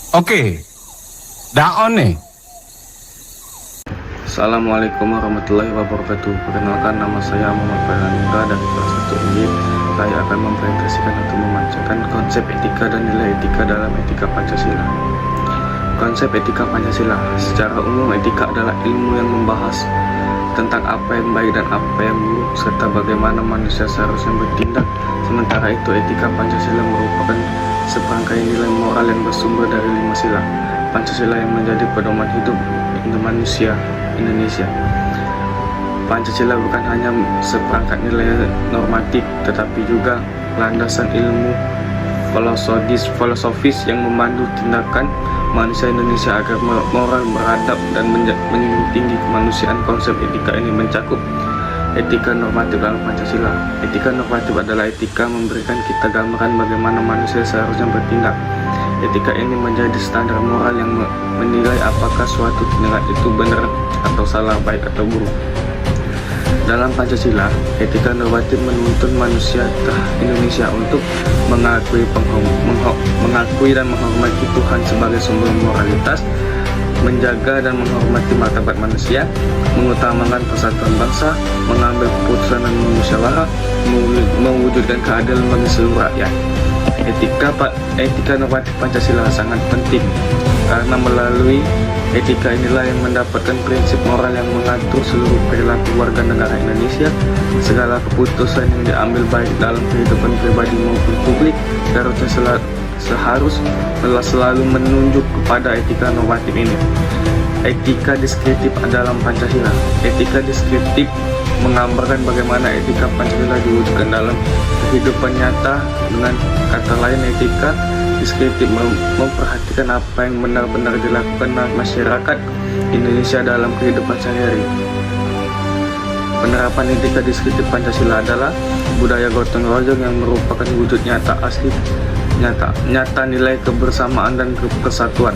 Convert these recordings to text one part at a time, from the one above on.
Oke, daon nih. Assalamualaikum warahmatullahi wabarakatuh. Perkenalkan, nama saya Muhammad Farhanindra dari kelas 1 INJ. Saya akan mempresentasikan atau membacakan konsep etika dan nilai etika dalam etika Pancasila. Konsep etika Pancasila. Secara umum, etika adalah ilmu yang membahas tentang apa yang baik dan apa yang buruk, serta bagaimana manusia seharusnya bertindak. Sementara itu, etika Pancasila merupakan seperangkai nilai moral yang bersumber dari 5 sila Pancasila yang menjadi pedoman hidup manusia Indonesia. Pancasila bukan hanya seperangkat nilai normatif, tetapi juga landasan ilmu filosofis yang memandu tindakan manusia Indonesia agar moral, beradab, dan menjunjung tinggi kemanusiaan. Konsep etika ini mencakup etika normatif dalam Pancasila. Etika normatif adalah etika memberikan kita gambaran bagaimana manusia seharusnya bertindak. Etika ini menjadi standar moral yang menilai apakah suatu tindakan itu benar atau salah, baik atau buruk. Dalam Pancasila, etika normatif menuntun manusia Indonesia untuk mengakui dan menghormati Tuhan sebagai sumber moralitas, menjaga dan menghormati martabat manusia, mengutamakan persatuan bangsa, mengambil keputusan dan musyawarah, mewujudkan keadilan bagi seluruh rakyat. Etika normatif Pancasila sangat penting karena melalui etika inilah yang mendapatkan prinsip moral yang mengatur seluruh perilaku warga negara Indonesia. Segala keputusan yang diambil baik dalam kehidupan pribadi maupun publik seharusnya selalu menunjuk kepada etika normatif ini. Etika deskriptif dalam Pancasila. Etika deskriptif menggambarkan bagaimana etika Pancasila diwujudkan dalam kehidupan nyata. Dengan kata lain, etika deskriptif memperhatikan apa yang benar-benar dilakukan masyarakat Indonesia dalam kehidupan sehari-hari. Penerapan etika deskriptif Pancasila adalah budaya gotong royong yang merupakan wujud nyata nilai kebersamaan dan persatuan,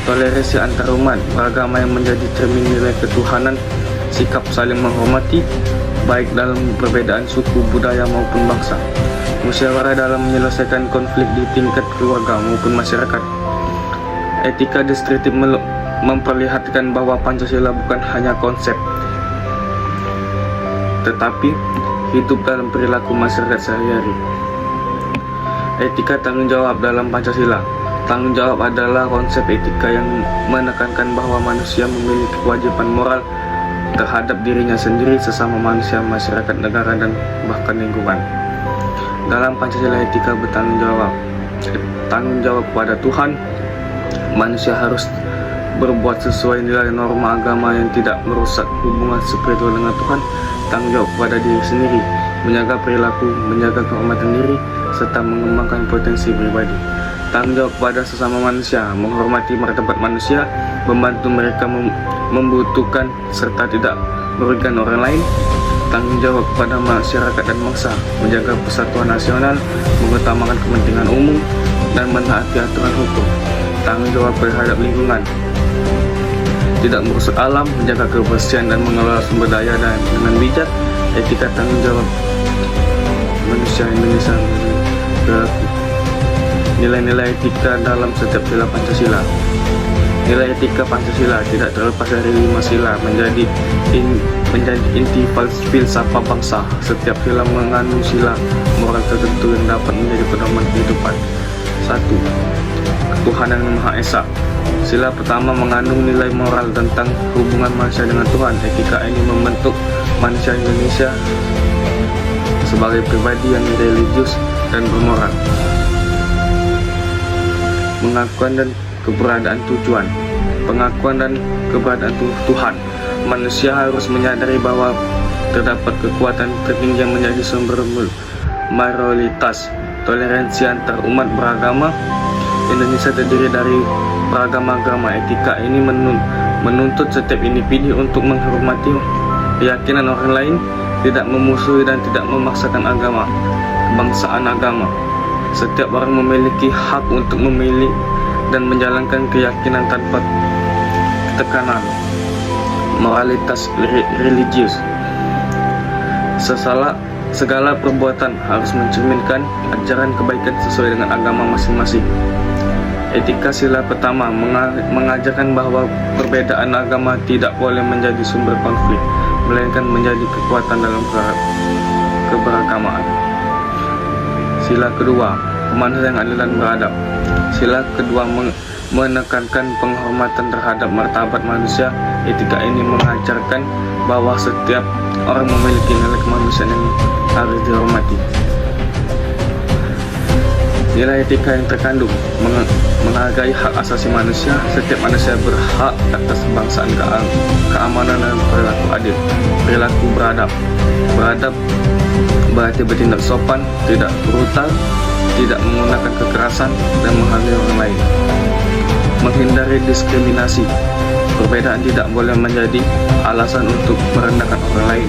toleransi antar umat beragama yang menjadi cermin nilai ketuhanan, sikap saling menghormati baik dalam perbedaan suku, budaya maupun bangsa, musyawarah dalam menyelesaikan konflik di tingkat keluarga maupun masyarakat. Etika deskriptif memperlihatkan bahwa Pancasila bukan hanya konsep, tetapi hidup dalam perilaku masyarakat sehari-hari. Etika tanggung jawab dalam Pancasila. Tanggung jawab adalah konsep etika yang menekankan bahwa manusia memiliki kewajiban moral terhadap dirinya sendiri, sesama manusia, masyarakat, negara, dan bahkan lingkungan. Dalam Pancasila, etika bertanggung jawab. Tanggung jawab kepada Tuhan. Manusia harus berbuat sesuai nilai norma agama yang tidak merusak hubungan spiritual dengan Tuhan. Tanggung jawab kepada diri sendiri, menjaga perilaku, menjaga kehormatan diri, serta mengembangkan potensi pribadi. Tanggung jawab kepada sesama manusia, menghormati martabat manusia, membantu mereka membutuhkan, serta tidak merugikan orang lain. Tanggung jawab kepada masyarakat dan bangsa, menjaga persatuan nasional, mengutamakan kepentingan umum, dan menaati aturan hukum. Tanggung jawab terhadap lingkungan, tidak merusak alam, menjaga kebersihan dan mengelola sumber daya dengan bijak. Etika tanggung jawab manusia Indonesia. Nilai-nilai etika dalam setiap sila Pancasila. Nilai etika Pancasila tidak terlepas dari 5 sila, menjadi inti filsafat bangsa. Setiap sila mengandung sila moral tertentu yang dapat menjadi pedoman kehidupan. 1. Ketuhanan yang Maha Esa. Sila pertama mengandung nilai moral tentang hubungan manusia dengan Tuhan. Etika ini membentuk manusia Indonesia sebagai pribadi yang religius dan bermoral. Pengakuan dan keberadaan tujuan. Pengakuan dan keberadaan Tuhan. Manusia harus menyadari bahwa terdapat kekuatan tertinggi yang menjadi sumber moralitas, toleransi antar umat beragama. Indonesia terdiri dari beragam agama. Etika ini menuntut setiap individu untuk menghormati keyakinan orang lain, tidak memusuhi dan tidak memaksakan agama, kebangsaan agama. Setiap orang memiliki hak untuk memilih dan menjalankan keyakinan tanpa tekanan. Moralitas religius. Segala perbuatan harus mencerminkan ajaran kebaikan sesuai dengan agama masing-masing. Etika sila pertama mengajarkan bahwa perbedaan agama tidak boleh menjadi sumber konflik, melainkan menjadi kekuatan dalam keberagamaan. Sila kedua, pemanusiaan yang adil dan beradab. Sila kedua menekankan penghormatan terhadap martabat manusia. Etika ini mengajarkan bahwa setiap orang memiliki nilai kemanusiaan yang harus dihormati. Nilai etika yang terkandung menghargai hak asasi manusia. Setiap manusia berhak atas kebangsaan, keamanan, dan perilaku adil. Perilaku beradab. Beradab berarti bertindak sopan, tidak brutal, tidak menggunakan kekerasan, dan menghargai orang lain. Menghindari diskriminasi. Perbedaan tidak boleh menjadi alasan untuk merendahkan orang lain.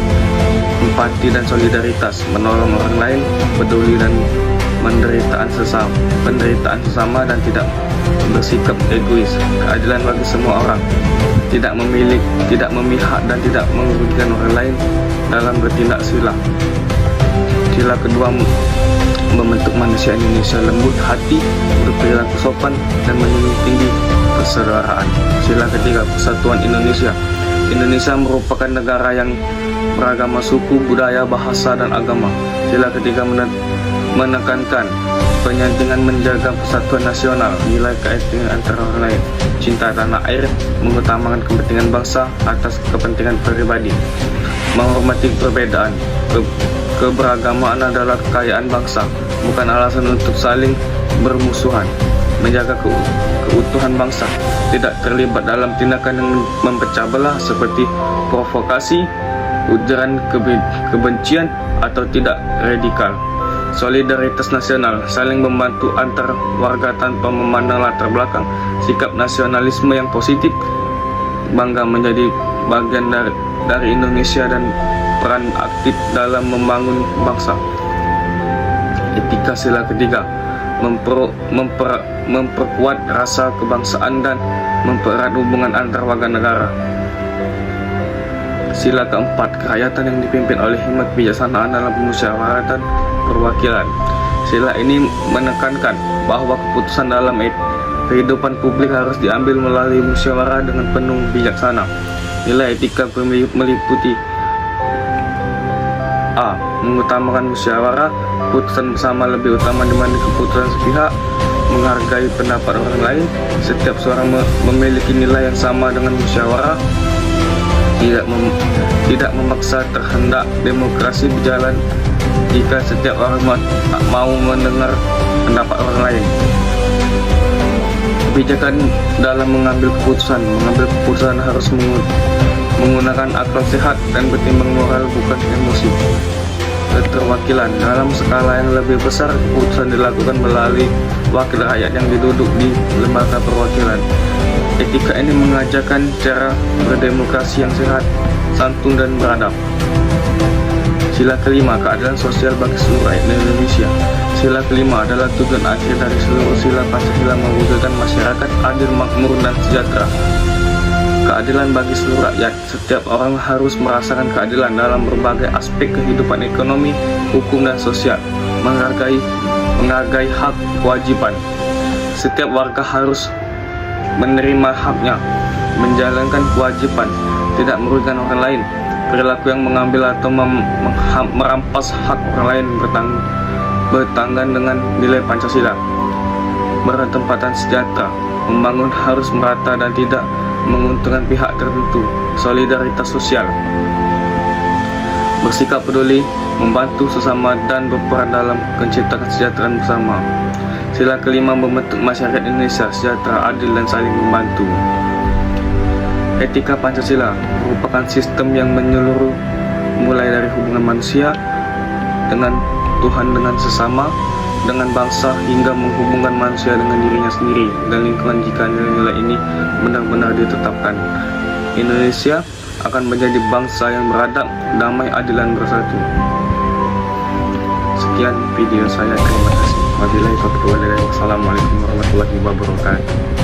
Empati dan solidaritas, menolong orang lain, peduli dan penderitaan sesama, dan tidak bersikap egois. Keadilan bagi semua orang, tidak memihak dan tidak merugikan orang lain dalam bertindak sila. Sila kedua membentuk manusia Indonesia lembut hati, berperilaku sopan, dan menjunjung tinggi persaudaraan. Sila ketiga, persatuan Indonesia. Indonesia merupakan negara yang beragama suku, budaya, bahasa, dan agama. Sila ketiga menekankan pentingnya menjaga persatuan nasional, nilai keetika antara orang lain, cinta tanah air, mengutamakan kepentingan bangsa atas kepentingan pribadi, menghormati perbedaan. Keberagamaan adalah kekayaan bangsa, bukan alasan untuk saling bermusuhan. Menjaga keutuhan bangsa, tidak terlibat dalam tindakan yang memecah belah seperti provokasi, ujaran kebencian, atau tidak radikal. Solidaritas nasional, saling membantu antar warga tanpa memandang latar belakang. Sikap nasionalisme yang positif, bangga menjadi bagian dari Indonesia dan peran aktif dalam membangun bangsa. Etika sila ketiga memperkuat rasa kebangsaan dan mempererat hubungan antar warga negara. Sila keempat, kerakyatan yang dipimpin oleh hikmat kebijaksanaan dalam pemusyawaratan perwakilan. Sila ini menekankan bahwa keputusan dalam kehidupan publik harus diambil melalui musyawarah dengan penuh bijaksana. Nilai etika meliputi A. Mengutamakan musyawarah, keputusan bersama lebih utama dibanding keputusan sepihak. Menghargai pendapat orang lain, setiap suara memiliki nilai yang sama dengan musyawarah. Tidak memaksa terhendak demokrasi berjalan jika setiap orang tak mau mendengar pendapat orang lain. Kebijakan dalam mengambil keputusan harus menggunakan akal sehat dan bertimbang moral, bukan emosi. Keterwakilan, dalam skala yang lebih besar, keputusan dilakukan melalui wakil rakyat yang duduk di lembaga perwakilan. Etika ini mengajarkan cara berdemokrasi yang sehat, santun, dan beradab. Sila kelima, keadilan sosial bagi seluruh rakyat Indonesia. Sila kelima adalah tujuan akhir dari seluruh sila Pancasila, mewujudkan masyarakat adil, makmur, dan sejahtera. Keadilan bagi seluruh rakyat. Setiap orang harus merasakan keadilan dalam berbagai aspek kehidupan ekonomi, hukum, dan sosial. Menghargai hak kewajiban. Setiap warga harus menerima haknya, menjalankan kewajiban, tidak merugikan orang lain. Perilaku yang mengambil atau merampas hak orang lain bertanggungan dengan nilai Pancasila. Bertempatan sejahtera, membangun harus merata dan tidak menguntungkan pihak tertentu. Solidaritas sosial, bersikap peduli, membantu sesama, dan berperan dalam menciptakan kesejahteraan bersama. Sila kelima membentuk masyarakat Indonesia sejahtera, adil, dan saling membantu. Etika Pancasila merupakan sistem yang menyeluruh, mulai dari hubungan manusia dengan Tuhan, dengan sesama, dengan bangsa, hingga menghubungkan manusia dengan dirinya sendiri dan lingkungan. Jika nilai-nilai ini benar-benar ditetapkan, Indonesia akan menjadi bangsa yang beradab, damai, adil, dan bersatu. Sekian video saya, terima kasih. Wabillahi taufiq wal hidayah. Wassalamualaikum warahmatullahi wabarakatuh.